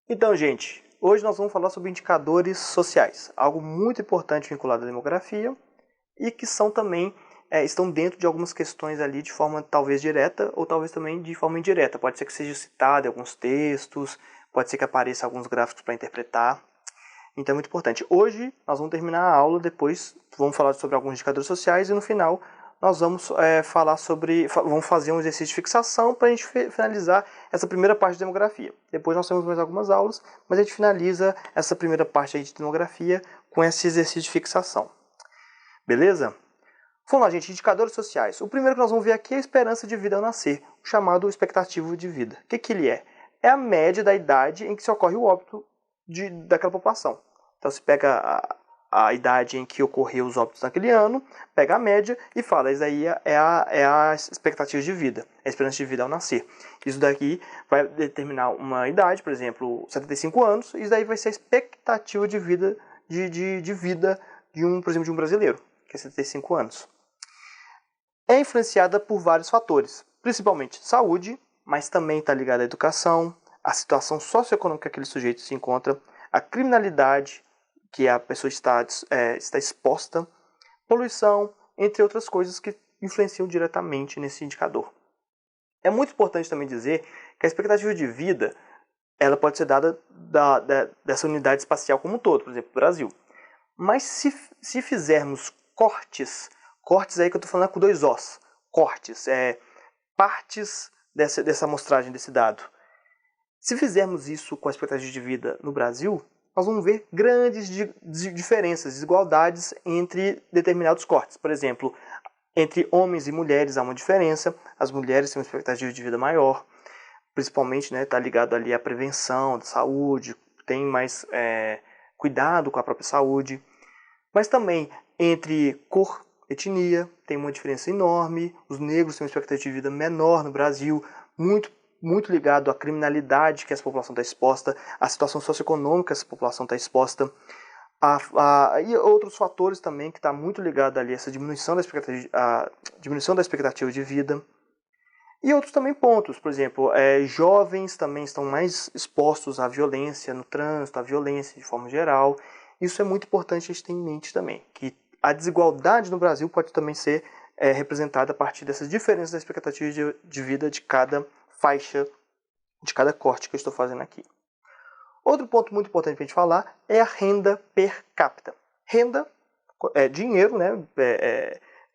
Então, gente, hoje nós vamos falar sobre indicadores sociais, algo muito importante vinculado à demografia e que são também estão dentro de algumas questões ali de forma talvez direta ou talvez também de forma indireta. Pode ser que seja citado em alguns textos, pode ser que apareça alguns gráficos para interpretar. Então é muito importante. Hoje nós vamos terminar a aula, depois vamos falar sobre alguns indicadores sociais e no final nós vamos vamos fazer um exercício de fixação para a gente finalizar essa primeira parte de demografia. Depois nós temos mais algumas aulas, mas a gente finaliza essa primeira parte aí de demografia com esse exercício de fixação. Beleza? Vamos lá, gente, indicadores sociais. O primeiro que nós vamos ver aqui é a esperança de vida ao nascer, o chamado expectativa de vida. O que ele é? É a média da idade em que se ocorre o óbito daquela população. Então se pega a idade em que ocorreu os óbitos naquele ano, pega a média e fala, isso aí é a expectativa de vida, a esperança de vida ao nascer. Isso daqui vai determinar uma idade, por exemplo, 75 anos, e isso daí vai ser a expectativa de vida por exemplo, de um brasileiro, que é 75 anos. É influenciada por vários fatores, principalmente saúde, mas também está ligada à educação, a situação socioeconômica que aquele sujeito se encontra, a criminalidade que a pessoa está exposta, poluição, entre outras coisas que influenciam diretamente nesse indicador. É muito importante também dizer que a expectativa de vida ela pode ser dada dessa unidade espacial como um todo, por exemplo, o Brasil. Mas se fizermos cortes aí que eu estou falando com dois Os, cortes, partes dessa amostragem desse dado. Se fizermos isso com a expectativa de vida no Brasil, nós vamos ver grandes diferenças, desigualdades entre determinados cortes. Por exemplo, entre homens e mulheres há uma diferença, as mulheres têm uma expectativa de vida maior, principalmente está ligado ali à prevenção da saúde, tem mais cuidado com a própria saúde, mas também entre cor, etnia, tem uma diferença enorme, os negros têm uma expectativa de vida menor no Brasil, muito ligado à criminalidade que essa população está exposta, à situação socioeconômica que essa população está exposta, e outros fatores também que está muito ligado ali a essa diminuição da expectativa de vida. E outros também pontos, por exemplo, jovens também estão mais expostos à violência no trânsito, à violência de forma geral. Isso é muito importante a gente ter em mente também, que a desigualdade no Brasil pode também ser representada a partir dessas diferenças da expectativa de vida de cada faixa, de cada corte que eu estou fazendo aqui. Outro ponto muito importante para a gente falar é a renda per capita. Renda é dinheiro, né?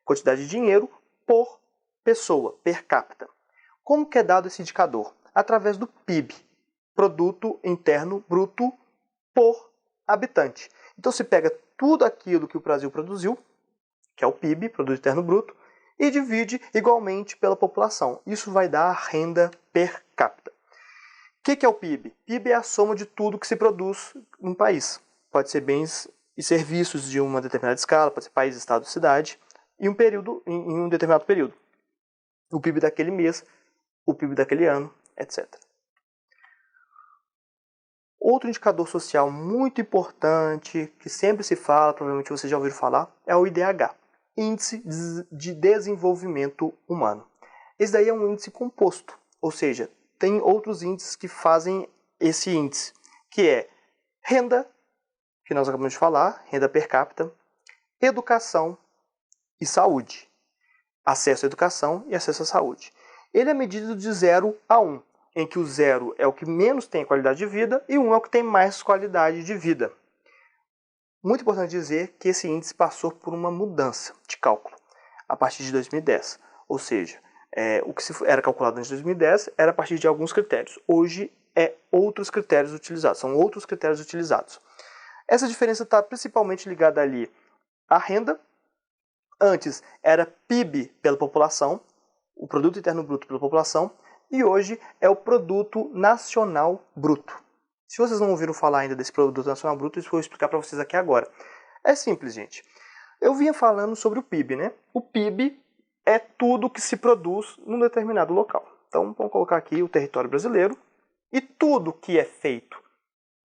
Quantidade de dinheiro por pessoa, per capita. Como que é dado esse indicador? Através do PIB, Produto Interno Bruto por habitante. Então se pega tudo aquilo que o Brasil produziu, que é o PIB, Produto Interno Bruto, e divide igualmente pela população. Isso vai dar a renda per capita. O que é o PIB? PIB é a soma de tudo que se produz num país. Pode ser bens e serviços de uma determinada escala, pode ser país, estado, cidade, em um determinado período. O PIB daquele mês, o PIB daquele ano, etc. Outro indicador social muito importante, que sempre se fala, provavelmente vocês já ouviram falar, é o IDH, Índice de Desenvolvimento Humano. Esse daí é um índice composto, ou seja, tem outros índices que fazem esse índice, que é renda, que nós acabamos de falar, renda per capita, educação e saúde. Acesso à educação e acesso à saúde. Ele é medido de 0 a 1, em que o 0 é o que menos tem qualidade de vida e o 1 é o que tem mais qualidade de vida. Muito importante dizer que esse índice passou por uma mudança de cálculo a partir de 2010. Ou seja, o que era calculado antes de 2010 era a partir de alguns critérios. Hoje são outros critérios utilizados. Essa diferença está principalmente ligada ali à renda. Antes era PIB pela população, o Produto Interno Bruto pela população, e hoje é o Produto Nacional Bruto. Se vocês não ouviram falar ainda desse Produto Nacional Bruto, isso eu vou explicar para vocês aqui agora. É simples, gente. Eu vinha falando sobre o PIB, né? O PIB é tudo que se produz num determinado local. Então, vamos colocar aqui o território brasileiro, e tudo que é feito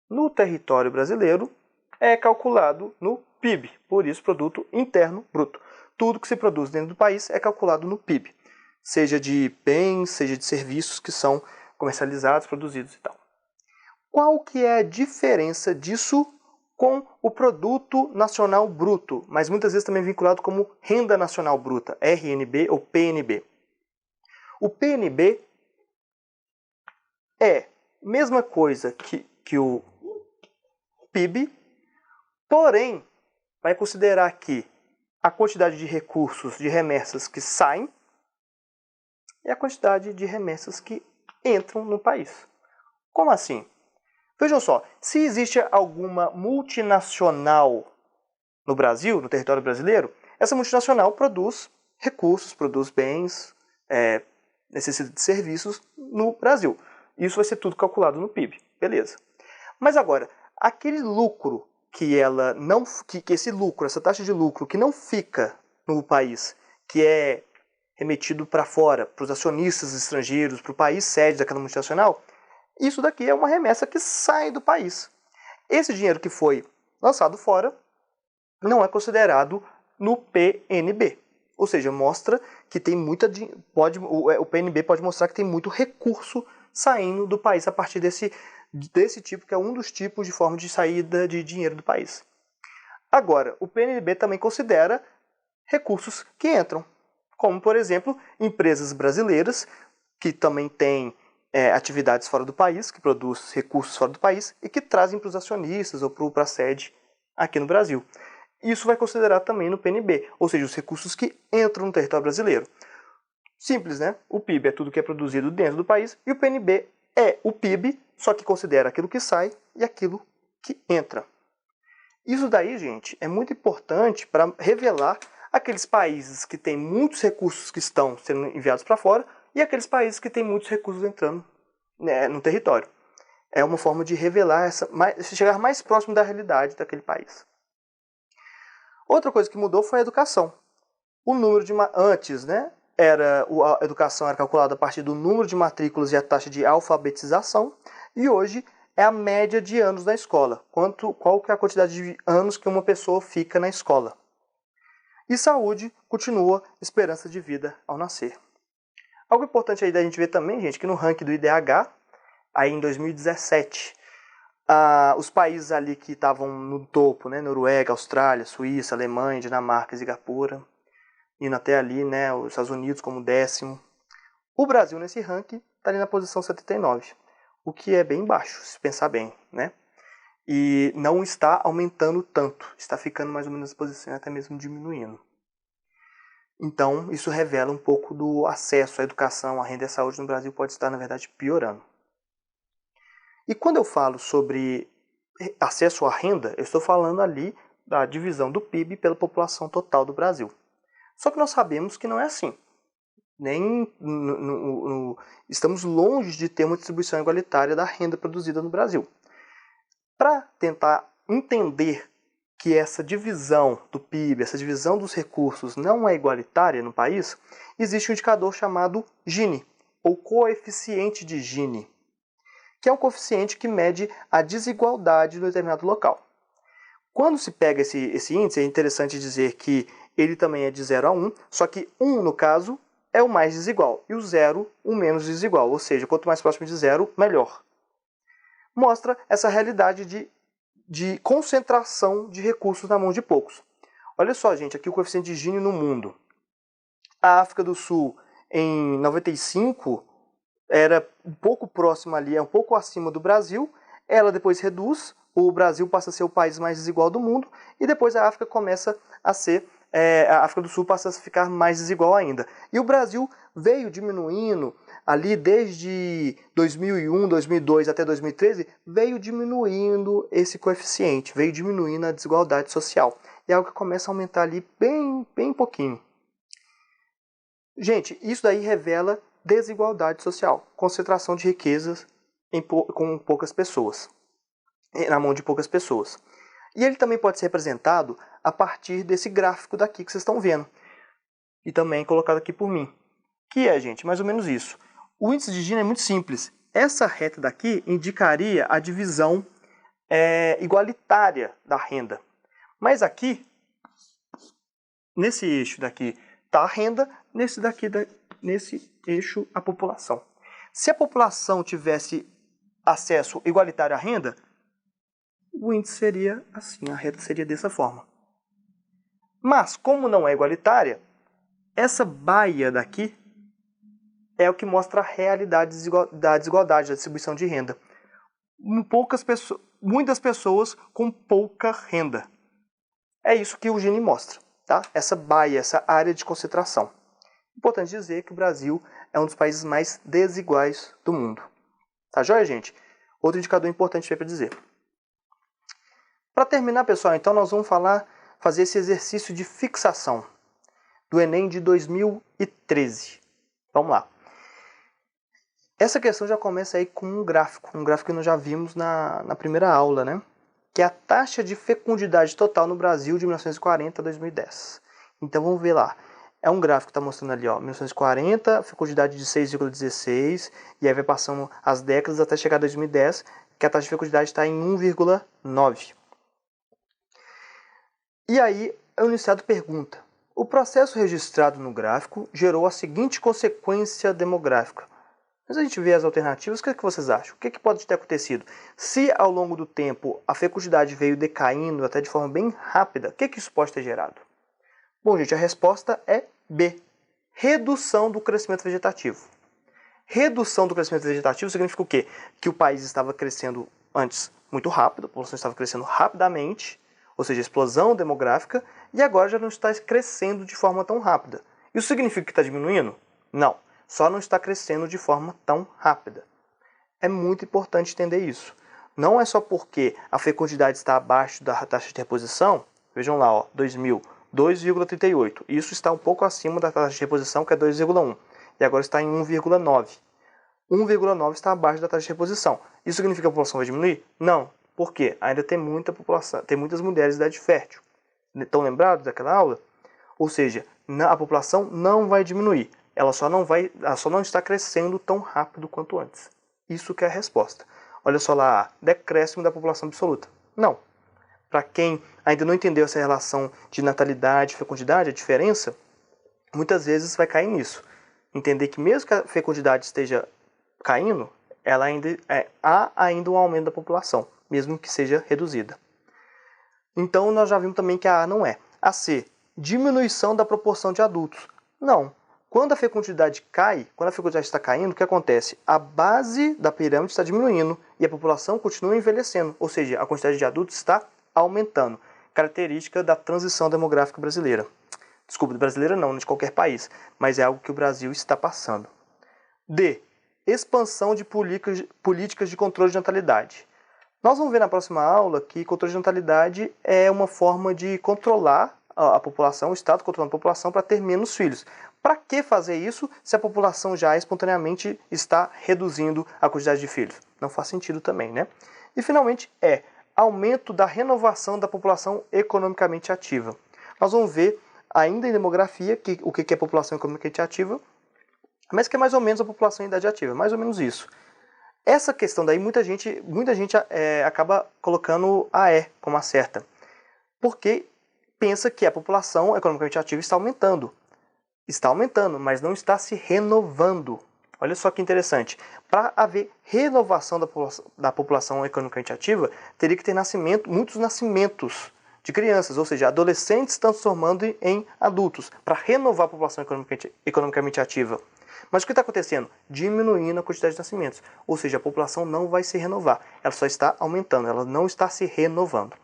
no território brasileiro é calculado no PIB, por isso Produto Interno Bruto. Tudo que se produz dentro do país é calculado no PIB, seja de bens, seja de serviços que são comercializados, produzidos e tal. Qual que é a diferença disso com o Produto Nacional Bruto, mas muitas vezes também vinculado como Renda Nacional Bruta, RNB ou PNB? O PNB é a mesma coisa que o PIB, porém vai considerar que a quantidade de recursos, de remessas que saem e a quantidade de remessas que entram no país. Como assim? Vejam só, se existe alguma multinacional no Brasil, no território brasileiro, essa multinacional produz recursos, produz bens, necessita de serviços no Brasil. Isso vai ser tudo calculado no PIB, beleza. Mas agora, aquele lucro que ela não, que esse lucro, essa taxa de lucro que não fica no país, que é remetido para fora, para os acionistas estrangeiros, para o país sede daquela multinacional, isso daqui é uma remessa que sai do país. Esse dinheiro que foi lançado fora não é considerado no PNB. Ou seja, mostra que tem muita. O PNB pode mostrar que tem muito recurso saindo do país a partir desse tipo, que é um dos tipos de forma de saída de dinheiro do país. Agora, o PNB também considera recursos que entram, como, por exemplo, empresas brasileiras que também têm atividades fora do país, que produzem recursos fora do país e que trazem para os acionistas ou para a sede aqui no Brasil. Isso vai considerar também no PNB, ou seja, os recursos que entram no território brasileiro. Simples, né? O PIB é tudo que é produzido dentro do país e o PNB é o PIB, só que considera aquilo que sai e aquilo que entra. Isso daí, gente, é muito importante para revelar aqueles países que têm muitos recursos que estão sendo enviados para fora e aqueles países que têm muitos recursos entrando, né, no território. É uma forma de revelar, chegar mais próximo da realidade daquele país. Outra coisa que mudou foi a educação. O número de antes, né, a educação era calculada a partir do número de matrículas e a taxa de alfabetização, e hoje é a média de anos na escola. Qual que é a quantidade de anos que uma pessoa fica na escola. E saúde continua esperança de vida ao nascer. Algo importante aí da gente ver também, gente, que no ranking do IDH, aí em 2017, os países ali que estavam no topo, né, Noruega, Austrália, Suíça, Alemanha, Dinamarca, Singapura, indo até ali, né, os Estados Unidos como 10º. O Brasil nesse ranking está ali na posição 79, o que é bem baixo, se pensar bem, né? E não está aumentando tanto, está ficando mais ou menos nas posições, até mesmo diminuindo. Então, isso revela um pouco do acesso à educação, à renda e à saúde no Brasil pode estar, na verdade, piorando. E quando eu falo sobre acesso à renda, eu estou falando ali da divisão do PIB pela população total do Brasil. Só que nós sabemos que não é assim. Estamos longe de ter uma distribuição igualitária da renda produzida no Brasil. Para tentar entender que essa divisão do PIB, essa divisão dos recursos não é igualitária no país, existe um indicador chamado Gini, ou coeficiente de Gini, que é um coeficiente que mede a desigualdade no determinado local. Quando se pega esse índice, é interessante dizer que ele também é de 0 a 1, só que 1, no caso, é o mais desigual, e o 0, o menos desigual, ou seja, quanto mais próximo de 0, melhor. Mostra essa realidade de concentração de recursos na mão de poucos. Olha só, gente, aqui o coeficiente de Gini no mundo. A África do Sul, em 95, era um pouco próxima ali, é um pouco acima do Brasil, ela depois reduz, o Brasil passa a ser o país mais desigual do mundo, e depois a África começa a ser, a África do Sul passa a ficar mais desigual ainda. E o Brasil veio diminuindo, ali desde 2001, 2002 até 2013, veio diminuindo esse coeficiente, veio diminuindo a desigualdade social. É algo que começa a aumentar ali bem pouquinho. Gente, isso daí revela desigualdade social, concentração de riquezas com poucas pessoas, na mão de poucas pessoas. E ele também pode ser representado a partir desse gráfico daqui que vocês estão vendo, e também colocado aqui por mim, que é, gente, mais ou menos isso. O índice de Gini é muito simples. Essa reta daqui indicaria a divisão igualitária da renda. Mas aqui, nesse eixo daqui, está a renda, nesse eixo a população. Se a população tivesse acesso igualitário à renda, o índice seria assim, a reta seria dessa forma. Mas, como não é igualitária, essa baia daqui é o que mostra a realidade da desigualdade, da distribuição de renda. Muitas pessoas com pouca renda. É isso que o Gini mostra, tá? Essa baia, essa área de concentração. Importante dizer que o Brasil é um dos países mais desiguais do mundo. Tá joia, gente? Outro indicador importante para dizer. Para terminar, pessoal, então nós vamos fazer esse exercício de fixação do Enem de 2013. Vamos lá. Essa questão já começa aí com um gráfico que nós já vimos na primeira aula, né? Que é a taxa de fecundidade total no Brasil de 1940 a 2010. Então vamos ver lá. É um gráfico que está mostrando ali, ó, 1940, fecundidade de 6,16, e aí vai passando as décadas até chegar a 2010, que a taxa de fecundidade está em 1,9. E aí o enunciado pergunta: o processo registrado no gráfico gerou a seguinte consequência demográfica. Mas a gente vê as alternativas, o que vocês acham? O que pode ter acontecido? Se ao longo do tempo a fecundidade veio decaindo até de forma bem rápida, o que isso pode ter gerado? Bom, gente, a resposta é B. Redução do crescimento vegetativo. Redução do crescimento vegetativo significa o quê? Que o país estava crescendo antes muito rápido, a população estava crescendo rapidamente, ou seja, explosão demográfica, e agora já não está crescendo de forma tão rápida. Isso significa que está diminuindo? Não. Só não está crescendo de forma tão rápida. É muito importante entender isso. Não é só porque a fecundidade está abaixo da taxa de reposição, vejam lá, ó, 2000, 2,38. Isso está um pouco acima da taxa de reposição, que é 2,1. E agora está em 1,9. 1,9 está abaixo da taxa de reposição. Isso significa que a população vai diminuir? Não. Por quê? Ainda tem muita população, tem muitas mulheres de idade fértil. Estão lembrados daquela aula? Ou seja, a população não vai diminuir. Ela só não está crescendo tão rápido quanto antes. Isso que é a resposta. Olha só lá, decréscimo da população absoluta. Não. Para quem ainda não entendeu essa relação de natalidade e fecundidade, a diferença, muitas vezes vai cair nisso. Entender que mesmo que a fecundidade esteja caindo, há ainda um aumento da população, mesmo que seja reduzida. Então nós já vimos também que a A não é. A C, diminuição da proporção de adultos. Não. Quando a fecundidade cai, quando a fecundidade está caindo, o que acontece? A base da pirâmide está diminuindo e a população continua envelhecendo, ou seja, a quantidade de adultos está aumentando. Característica da transição demográfica brasileira. Desculpa, brasileira não, de qualquer país, mas é algo que o Brasil está passando. D. Expansão de políticas de controle de natalidade. Nós vamos ver na próxima aula que controle de natalidade é uma forma de controlar a população, o Estado controlando a população para ter menos filhos. Para que fazer isso se a população já espontaneamente está reduzindo a quantidade de filhos? Não faz sentido também, né? E finalmente aumento da renovação da população economicamente ativa. Nós vamos ver ainda em demografia o que é população economicamente ativa, mas que é mais ou menos a população em idade ativa, mais ou menos isso. Essa questão daí muita gente acaba colocando a E como a certa, porque pensa que a população economicamente ativa está aumentando. Está aumentando, mas não está se renovando. Olha só que interessante. Para haver renovação da população economicamente ativa, teria que ter muitos nascimentos de crianças, ou seja, adolescentes estão se transformando em adultos, para renovar a população economicamente ativa. Mas o que está acontecendo? Diminuindo a quantidade de nascimentos. Ou seja, a população não vai se renovar. Ela só está aumentando, ela não está se renovando.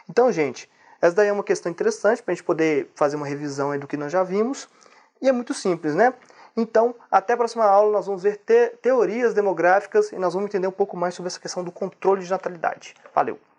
Então, gente, essa daí é uma questão interessante para a gente poder fazer uma revisão aí do que nós já vimos. E é muito simples, né? Então, até a próxima aula nós vamos ver teorias demográficas e nós vamos entender um pouco mais sobre essa questão do controle de natalidade. Valeu!